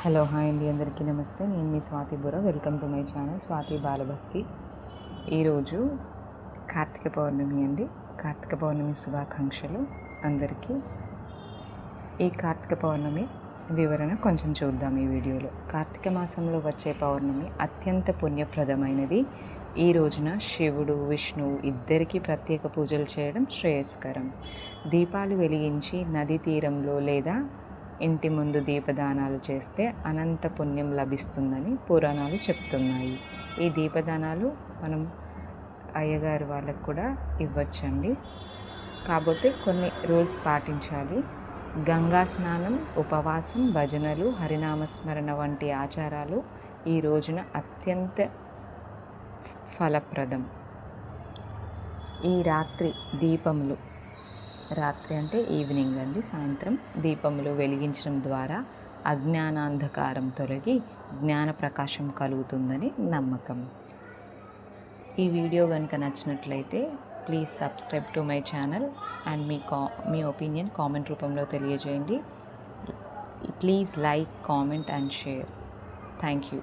Hello hi అండి, అందరికీ నమస్తే. నేను మీ స్వాతి బుర్ర. Welcome to my channel Swathi Balabhakti. ఈరోజు కార్తీక పౌర్ణమి అండి. కార్తీక పౌర్ణమి శుభాకాంక్షలు అందరికీ. ఈ కార్తీక పౌర్ణమి వివరణ కొంచెం చూద్దాం ఈ వీడియోలో. కార్తీక మాసంలో వచ్చే పౌర్ణమి అత్యంత పుణ్యప్రదమైనది. ఈ రోజున శివుడు విష్ణువు ఇద్దరికీ ప్రత్యేక పూజలు చేయడం శ్రేయస్కరం. దీపాలు వెలిగించి నదీ తీరంలో లేదా ఇంటి ముందు దీపదానాలు చేస్తే అనంత పుణ్యం లభిస్తుందని పురాణాలు చెప్తున్నాయి. ఈ దీపదానాలు మనం అయ్యగారు వాళ్ళకు కూడా ఇవ్వచ్చండి. కాకపోతే కొన్ని రూల్స్ పాటించాలి. గంగా స్నానం, ఉపవాసం, భజనలు, హరినామస్మరణ వంటి ఆచారాలు ఈ రోజున అత్యంత ఫలప్రదం. ఈ రాత్రి దీపములు, రాత్రి అంటే ఈవినింగ్ అండి, సాయంత్రం దీపములు వెలిగించడం ద్వారా అజ్ఞానాంధకారం తొలగి జ్ఞాన ప్రకాశం కలుగుతుందని నమ్మకం. ఈ వీడియో కనుక నచ్చినట్లయితే please subscribe to my channel and me opinion comment రూపంలో తెలియజేయండి. Please like, comment and share. Thank you.